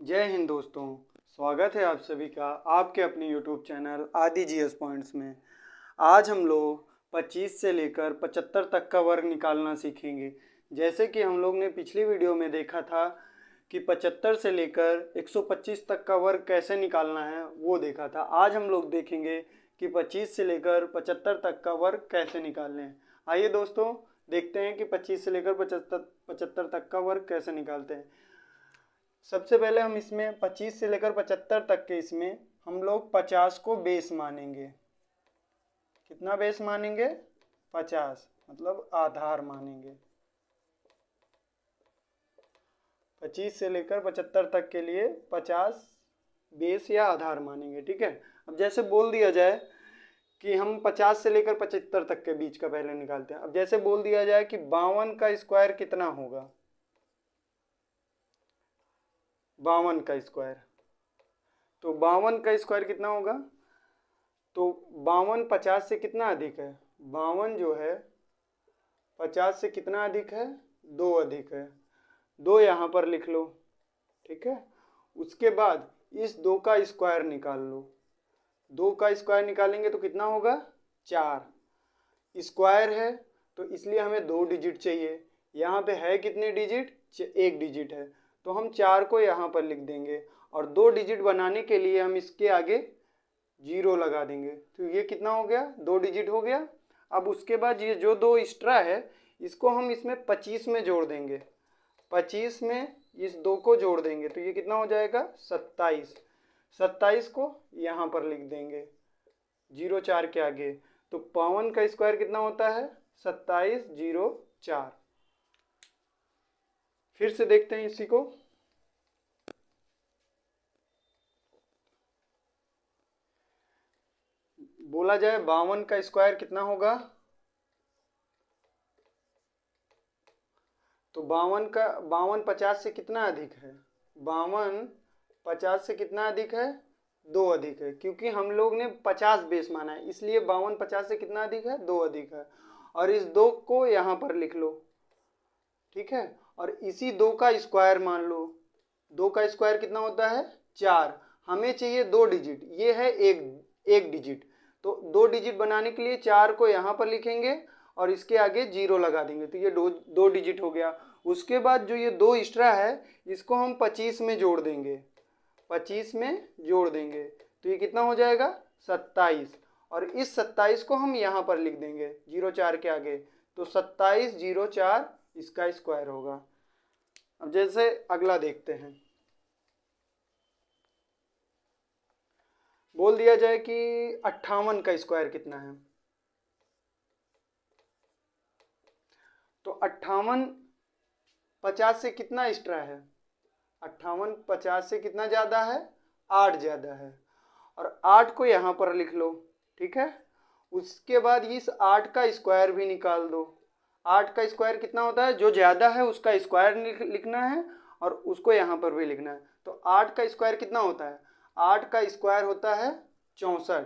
जय हिंद दोस्तों। स्वागत है आप सभी का आपके अपने YouTube चैनल आदि जीएस पॉइंट्स में। आज हम लोग 25 से लेकर 75 तक का वर्ग निकालना सीखेंगे। जैसे कि हम लोग ने पिछली वीडियो में देखा था कि 75 से लेकर 125 तक का वर्ग कैसे निकालना है वो देखा था। आज हम लोग देखेंगे कि 25 से लेकर 75 तक का वर्ग कैसे निकालने हैं। आइए दोस्तों देखते हैं कि 25 से लेकर 75 तक का वर्ग कैसे निकालते हैं। सबसे पहले हम इसमें 25 से लेकर 75 तक के इसमें हम लोग 50 को बेस मानेंगे। कितना बेस मानेंगे? 50, मतलब आधार मानेंगे। 25 से लेकर 75 तक के लिए 50 बेस या आधार मानेंगे। ठीक है। अब जैसे बोल दिया जाए कि हम 50 से लेकर 75 तक के बीच का पहले निकालते हैं। अब जैसे बोल दिया जाए कि 52 का स्क्वायर कितना होगा, 52 का स्क्वायर, तो 52 का स्क्वायर कितना होगा? तो 52 50 से कितना अधिक है? 52 जो है 50 से कितना अधिक है? 2 अधिक है। 2 यहाँ पर लिख लो। ठीक है। उसके बाद इस 2 का स्क्वायर निकाल लो। 2 का स्क्वायर निकालेंगे तो कितना होगा? 4। स्क्वायर है तो इसलिए हमें 2 डिजिट चाहिए। यहाँ पे है कितने डिजिट? 1 डिजिट है, तो हम 4 को यहाँ पर लिख देंगे और 2 डिजिट बनाने के लिए हम इसके आगे 0 लगा देंगे। तो ये कितना हो गया? 2 डिजिट हो गया। अब उसके बाद ये जो 2 एक्स्ट्रा है इसको हम इसमें 25 में जोड़ देंगे। 25 में इस 2 को जोड़ देंगे तो ये कितना हो जाएगा? 27। 27 को यहाँ पर लिख देंगे 0 4 के आगे। तो 52 का स्क्वायर कितना होता है? 27 0 4। फिर से देखते हैं इसी को। बोला जाए 52 का स्क्वायर कितना होगा, तो 52 50 से कितना अधिक है? 52 50 से कितना अधिक है? 2 अधिक है, क्योंकि हम लोग ने 50 बेस माना है इसलिए 52 50 से कितना अधिक है? 2 अधिक है। और इस 2 को यहाँ पर लिख लो। ठीक है। और इसी 2 का स्क्वायर मान लो। 2 का स्क्वायर कितना होता है? 4। हमें चाहिए 2 डिजिट, ये है एक डिजिट। तो 2 डिजिट बनाने के लिए 4 को यहाँ पर लिखेंगे और इसके आगे 0 लगा देंगे तो ये 2 डिजिट हो गया। उसके बाद जो ये 2 एक्स्ट्रा है इसको हम 25 में जोड़ देंगे। 25 में जोड़ देंगे तो ये कितना हो जाएगा? 27। और इस 27 को हम यहाँ पर लिख देंगे 0 4 के आगे। तो 27 0 4 इसका स्क्वायर होगा। अब जैसे अगला देखते हैं। बोल दिया जाए कि 58 का स्क्वायर कितना है, तो 58 50 से कितना एक्स्ट्रा है? 58 50 से कितना ज़्यादा है? 8 ज़्यादा है। और 8 को यहाँ पर लिख लो। ठीक है। उसके बाद इस 8 का स्क्वायर भी निकाल दो। 8 का स्क्वायर कितना होता है? जो ज़्यादा है उसका स्क्वायर लिखना है और उसको यहाँ पर भी लिखना है। तो 8 का स्क्वायर कितना होता है? 8 का स्क्वायर होता है 64।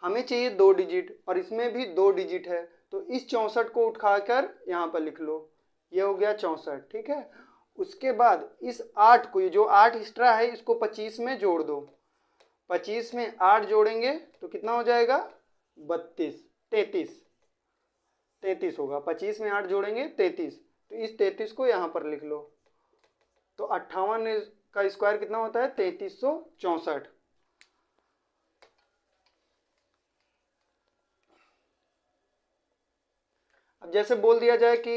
हमें चाहिए 2 डिजिट और इसमें भी 2 डिजिट है, तो इस 64 को उठाकर यहाँ पर लिख लो। ये हो गया 64। ठीक है। उसके बाद इस 8 को, ये जो 8 एक्स्ट्रा है इसको 25 में जोड़ दो। 25 में 8 जोड़ेंगे तो कितना हो जाएगा? 33 होगा। 25 में 8 जोड़ेंगे 33, तो इस 33 को यहाँ पर लिख लो। तो 58 का स्क्वायर कितना होता है? 3364। अब जैसे बोल दिया जाए कि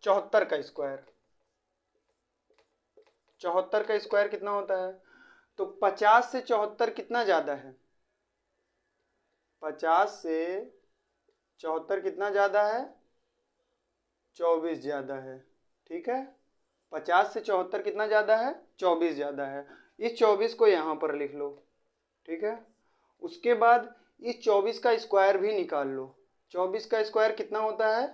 74 का स्क्वायर, 74 का स्क्वायर कितना होता है? तो 50 से 74 कितना ज़्यादा है? 50 से 74 कितना ज़्यादा है? 24 ज़्यादा है। ठीक है। 50 से 74 कितना ज़्यादा है? 24 ज़्यादा है। इस 24 को यहाँ पर लिख लो। ठीक है। उसके बाद इस 24 का स्क्वायर भी निकाल लो। 24 का स्क्वायर कितना होता है?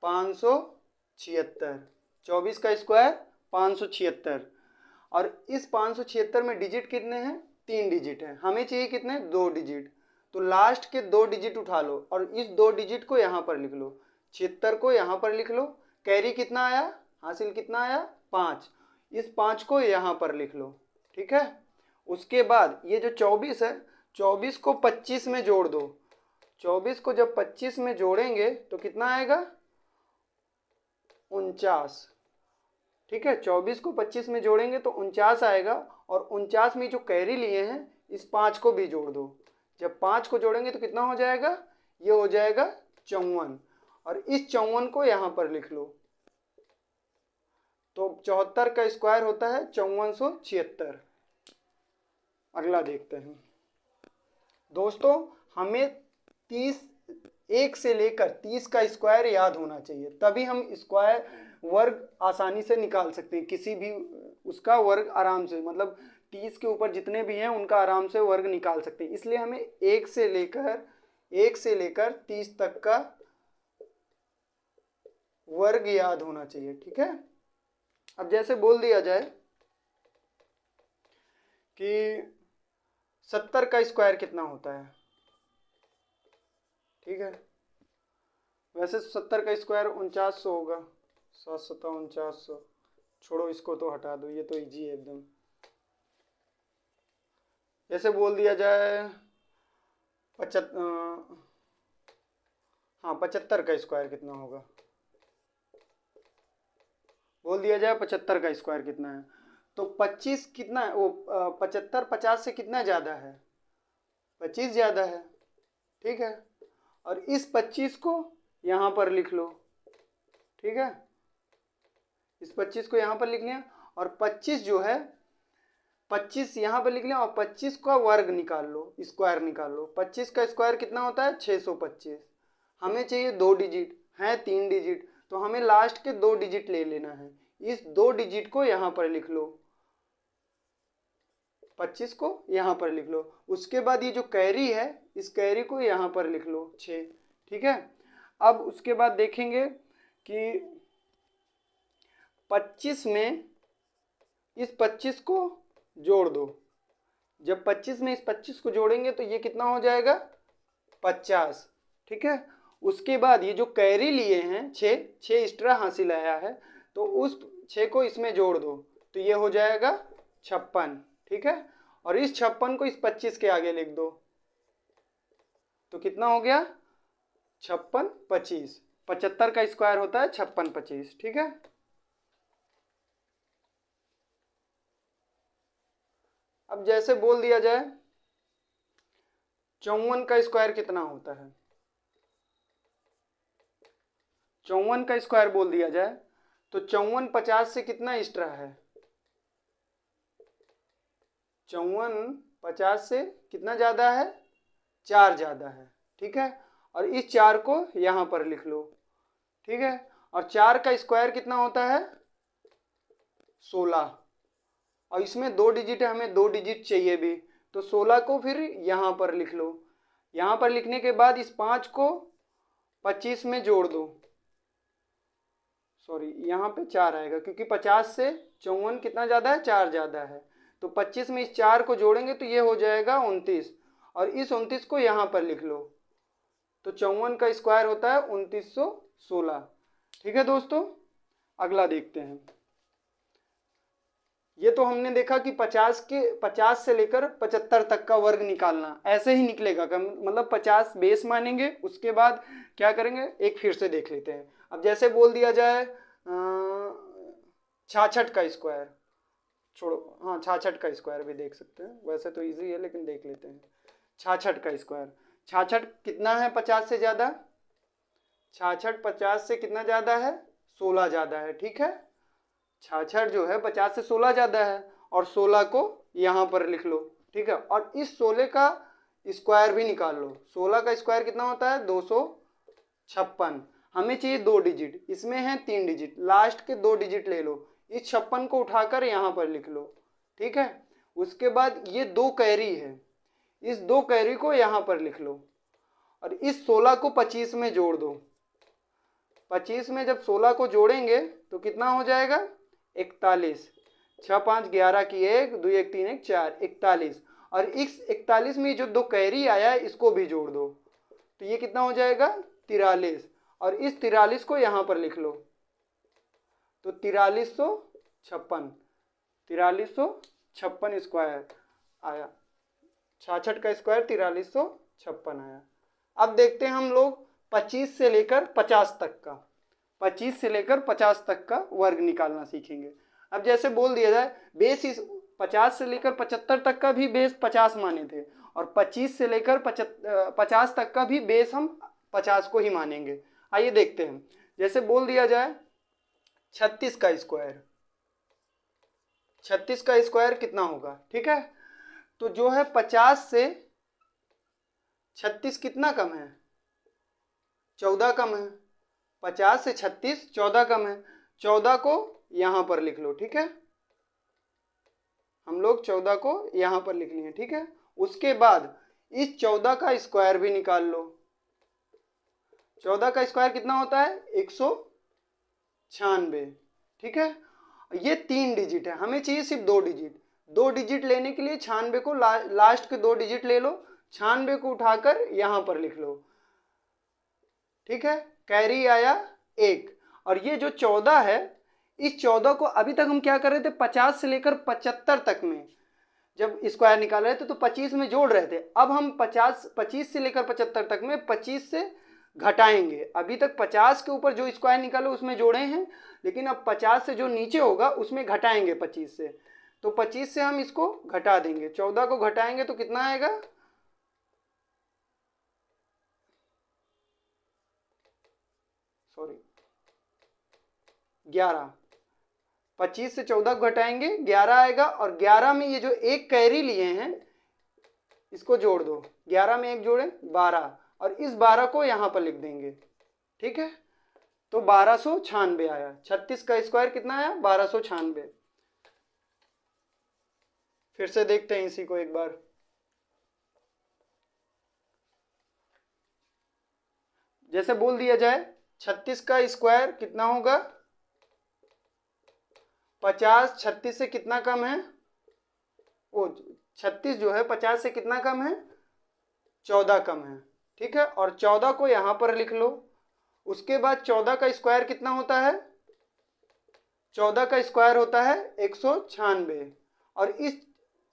576। 24 का स्क्वायर 576। और इस 576 में डिजिट कितने हैं? 3 डिजिट हैं। हमें चाहिए कितने? 2 डिजिट। तो लास्ट के 2 डिजिट उठा लो और इस 2 डिजिट को यहाँ पर लिख लो। 76 को यहाँ पर लिख लो। कैरी कितना आया? हासिल कितना आया? 5। इस 5 को यहाँ पर लिख लो, ठीक है। उसके बाद ये जो 24 है, 24 को 25 में जोड़ दो। 24 को जब 25 में जोड़ेंगे तो कितना आएगा? 49, ठीक है। 24 को 25 में जोड़ेंगे तो 49 आएगा, और 49 में जो कैरी लिए हैं इस 5 को भी जोड़ दो। जब 5 को जोड़ेंगे तो कितना हो जाएगा? ये हो जाएगा 54, और इस 54 को यहाँ पर लिख लो। तो 74 का स्क्वायर होता है 5476। अगला देखते हैं दोस्तों, हमें 30 1 से लेकर 30 का स्क्वायर याद होना चाहिए, तभी हम स्क्वायर वर्ग आसानी से निकाल सकते हैं। किसी भी उसका वर्ग आराम से, मतलब 30 के ऊपर जितने भी हैं उनका आराम से वर्ग निकाल सकते हैं। इसलिए हमें 1 से लेकर 30 तक का वर्ग याद होना चाहिए, ठीक है। अब जैसे बोल दिया जाए कि 70 का स्क्वायर कितना होता है, ठीक है। वैसे 70 का स्क्वायर 4900 होगा, 7 7 4900। छोड़ो, इसको तो हटा दो, ये तो इजी है एकदम। जैसे बोल दिया जाए 75 का स्क्वायर कितना होगा, बोल दिया जाए 75 का स्क्वायर कितना है, तो 25 कितना है, वो 75 50 से कितना ज़्यादा है? 25 ज़्यादा है, ठीक है। और इस 25 को यहाँ पर लिख लो, ठीक है। इस 25 को यहाँ पर लिख लिया, और 25 जो है 25 यहाँ पर लिख लिया, और 25 का वर्ग निकाल लो, स्क्वायर निकाल लो। 25 का स्क्वायर कितना होता है? 625। हमें चाहिए 2 डिजिट, है 3 डिजिट, तो हमें लास्ट के 2 डिजिट ले लेना है। इस 2 डिजिट को यहाँ पर लिख लो, 25 को यहाँ पर लिख लो। उसके बाद ये जो कैरी है, इस कैरी को यहाँ पर लिख लो 6, ठीक है। अब उसके बाद देखेंगे कि 25 में इस 25 को जोड़ दो। जब 25 में इस 25 को जोड़ेंगे तो ये कितना हो जाएगा? 50, ठीक है। उसके बाद ये जो कैरी लिए हैं 6 एक्स्ट्रा हासिल आया है, तो उस 6 को इसमें जोड़ दो, तो ये हो जाएगा 56, ठीक है। और इस 56 को इस 25 के आगे लिख दो, तो कितना हो गया? 56 25। 75 का स्क्वायर होता है 56 25, ठीक है। अब जैसे बोल दिया जाए 54 का स्क्वायर कितना होता है, 54 का स्क्वायर बोल दिया जाए तो 54 50 से कितना एक्स्ट्रा है? 54 50 से कितना ज़्यादा है? 4 ज़्यादा है, ठीक है। और इस 4 को यहाँ पर लिख लो, ठीक है। और 4 का स्क्वायर कितना होता है? 16, और इसमें 2 डिजिट है, हमें 2 डिजिट चाहिए भी, तो 16 को फिर यहाँ पर लिख लो। यहाँ पर लिखने के बाद इस 5 को 25 में जोड़ दो, सॉरी यहाँ पे 4 आएगा, क्योंकि 50 से 54 कितना ज़्यादा है? 4 ज़्यादा है। तो 25 में इस 4 को जोड़ेंगे तो ये हो जाएगा 29, और इस 29 को यहाँ पर लिख लो, तो 54 का स्क्वायर होता है 2916, ठीक है दोस्तों। अगला देखते हैं। ये तो हमने देखा कि 50 से लेकर 75 तक का वर्ग निकालना ऐसे ही निकलेगा, मतलब 50 बेस मानेंगे, उसके बाद क्या करेंगे एक फिर से देख लेते हैं। अब जैसे बोल दिया जाए 66 का स्क्वायर, छोड़ो, हाँ 66 का स्क्वायर भी देख सकते हैं, वैसे तो इजी है लेकिन देख लेते हैं। 66 का स्क्वायर, 66 कितना है 50 से ज़्यादा? 66 50 से कितना ज़्यादा है? 16 ज़्यादा है, ठीक है। 66 जो है 50 से 16 ज़्यादा है, और 16 को यहाँ पर लिख लो, ठीक है। और इस 16 का स्क्वायर भी निकाल लो। 16 का स्क्वायर कितना होता है? 256। हमें चाहिए 2 डिजिट, इसमें है 3 डिजिट, लास्ट के 2 डिजिट ले लो। इस 56 को उठाकर यहाँ पर लिख लो, ठीक है। उसके बाद ये 2 कैरी है, इस 2 कैरी को यहाँ पर लिख लो, और इस 16 को 25 में जोड़ दो। 25 में जब 16 को जोड़ेंगे तो कितना हो जाएगा? 41। 6 5 11 की 1 2 1 3 1 4, 41। और इस 41 में जो 2 कैरी आया है इसको भी जोड़ दो, तो ये कितना हो जाएगा? 43। और इस 43 को यहाँ पर लिख लो, तो 4356, 4356 स्क्वायर आया। 66 का स्क्वायर 4356 आया। अब देखते हैं हम लोग 25 से लेकर 50 तक का, 25 से लेकर 50 तक का वर्ग निकालना सीखेंगे। अब जैसे बोल दिया जाए बेस इस 50 से लेकर 75 तक का भी बेस 50 माने थे, और 25 से लेकर 50 तक का भी बेस हम 50 को ही मानेंगे। आइए देखते हैं। जैसे बोल दिया जाए 36 का स्क्वायर, 36 का स्क्वायर कितना होगा, ठीक है। तो जो है 50 से 36 कितना कम है, 14 कम है। 50 से 36 14 कम है। 14 को यहां पर लिख लो, ठीक है। हम लोग 14 को यहां पर लिख लिए, ठीक है। उसके बाद इस 14 का स्क्वायर भी निकाल लो। 14 का स्क्वायर कितना होता है, 196, ठीक है। ये 3 डिजिट है, हमें चाहिए सिर्फ 2 डिजिट। 2 डिजिट लेने के लिए 96 को लास्ट के 2 डिजिट ले लो, 96 को उठाकर यहां पर लिख लो, ठीक है। कैरी आया 1। और ये जो 14 है, इस 14 को अभी तक हम क्या कर रहे थे, 50 से लेकर 75 तक में जब स्क्वायर निकाल रहे थे तो 25 में जोड़ रहे थे। अब हम 25 से लेकर 75 तक में 25 से घटाएंगे। अभी तक 50 के ऊपर जो स्क्वायर निकालो उसमें जोड़े हैं, लेकिन अब 50 से जो नीचे होगा उसमें घटाएंगे 25 से। तो 25 से हम इसको घटा देंगे, 14 को घटाएंगे तो कितना आएगा, सॉरी 11। 25 से 14 को घटाएंगे 11 आएगा, और 11 में ये जो एक कैरी लिए हैं इसको जोड़ दो, 11 में एक जोड़े 12, और इस 12 को यहां पर लिख देंगे, ठीक है। तो 1296 आया। 36 का स्क्वायर कितना आया, 1296। फिर से देखते हैं इसी को एक बार। जैसे बोल दिया जाए 36 का स्क्वायर कितना होगा, 50 36 से कितना कम है, वो 36 जो है 50 से कितना कम है, 14 कम है, ठीक है। और 14 को यहां पर लिख लो। उसके बाद 14 का स्क्वायर कितना होता है, 14 का स्क्वायर होता है 196, और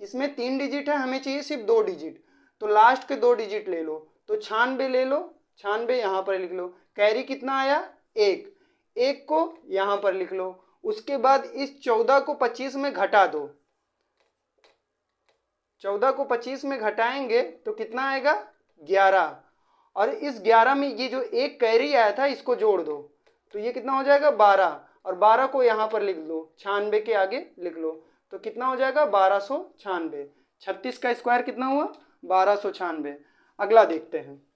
इसमें 3 डिजिट है, हमें चाहिए सिर्फ 2 डिजिट। तो लास्ट के 2 डिजिट ले लो, तो 96 ले लो, 96 यहां पर लिख लो। कैरी कितना आया, 1, 1 को यहां पर लिख लो। उसके बाद इस 14 को 25 में घटा दो, 14 को 25 में घटाएंगे तो कितना आएगा, 11, और इस 11 में ये जो एक कैरी आया था इसको जोड़ दो, तो ये कितना हो जाएगा, 12, और 12 को यहां पर लिख लो, 96 के आगे लिख लो, तो कितना हो जाएगा, 1296। 36 का स्क्वायर कितना हुआ, 1296। अगला देखते हैं।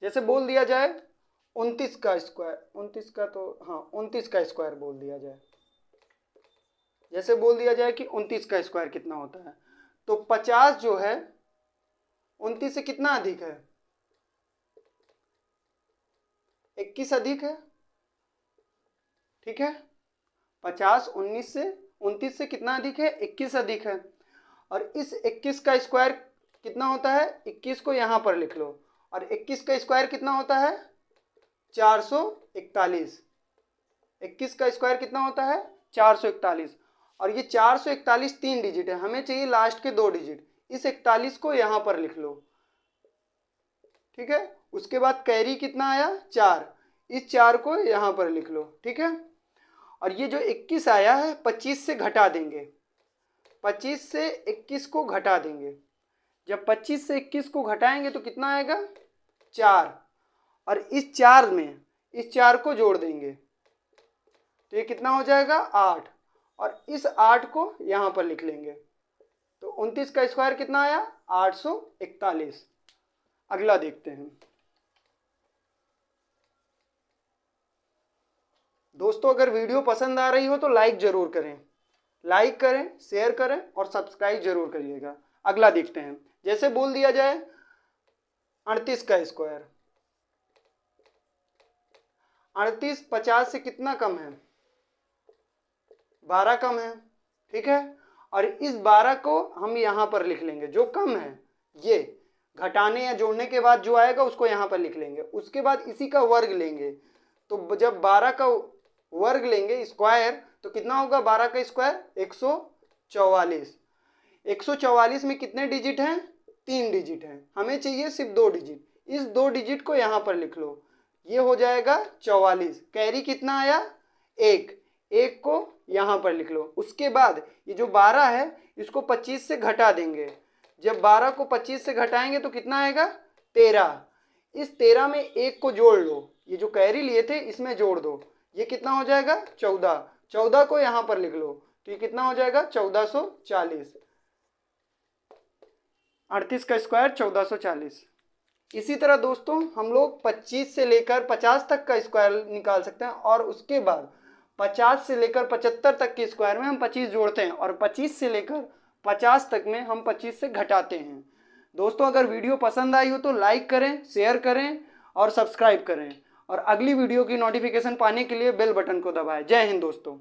जैसे बोल दिया जाए 29 का स्क्वायर, 29 का तो हाँ 29 का स्क्वायर बोल दिया जाए। जैसे बोल दिया जाए कि 29 का स्क्वायर कितना होता है, तो 50 जो है 29 से कितना अधिक है, 21 अधिक है, ठीक है। 50 29 से कितना अधिक है, 21 अधिक है। और इस 21 का स्क्वायर कितना होता है, 21 को यहां पर लिख लो, और 21 का स्क्वायर कितना होता है, 441। 21 का स्क्वायर कितना होता है, 441। और ये 441 3 डिजिट है, हमें चाहिए लास्ट के 2 डिजिट। इस 41 को यहां पर लिख लो, ठीक है। उसके बाद कैरी कितना आया, 4, इस 4 को यहां पर लिख लो, ठीक है। और ये जो 21 आया है 25 से घटा देंगे, 25 से 21 को घटा देंगे। जब 25 से 21 को घटाएंगे तो कितना आएगा, 4, और इस 4 में इस 4 को जोड़ देंगे तो ये कितना हो जाएगा, 8, और इस 8 को यहां पर लिख लेंगे। तो 29 का स्क्वायर कितना आया, 841। अगला देखते हैं। दोस्तों अगर वीडियो पसंद आ रही हो तो लाइक जरूर करें, लाइक करें, शेयर करें और सब्सक्राइब जरूर करिएगा। अगला देखते हैं। जैसे बोल दिया जाए 38 का स्क्वायर, 38 50 से कितना कम है, 12 कम है, ठीक है। और इस 12 को हम यहां पर लिख लेंगे, जो कम है ये घटाने या जोड़ने के बाद जो आएगा उसको यहां पर लिख लेंगे। उसके बाद इसी का वर्ग लेंगे, तो जब 12 का वर्ग लेंगे स्क्वायर तो कितना होगा 12 का स्क्वायर 144। 144 में कितने डिजिट हैं 3 डिजिट हैं, हमें चाहिए सिर्फ 2 डिजिट। इस 2 डिजिट को यहाँ पर लिख लो, ये हो जाएगा 44। कैरी कितना आया 1, 1 को यहाँ पर लिख लो। उसके बाद ये जो 12 है इसको 25 से घटा देंगे। जब 12 को 25 से घटाएंगे तो कितना आएगा 13। इस 13 में 1 को जोड़ लो, ये जो कैरी लिए थे इसमें जोड़ दो, ये कितना हो जाएगा 14। 14 को यहाँ पर लिख लो तो ये कितना हो जाएगा 1440। 38 का स्क्वायर 1440। इसी तरह दोस्तों हम लोग 25 से लेकर 50 तक का स्क्वायर निकाल सकते हैं और उसके बाद 50 से लेकर 75 तक के स्क्वायर में हम 25 जोड़ते हैं और 25 से लेकर 50 तक में हम 25 से घटाते हैं। दोस्तों अगर वीडियो पसंद आई हो तो लाइक करें, शेयर करें और सब्सक्राइब करें और अगली वीडियो की नोटिफिकेशन पाने के लिए बेल बटन को दबाएं। जय हिंद दोस्तों।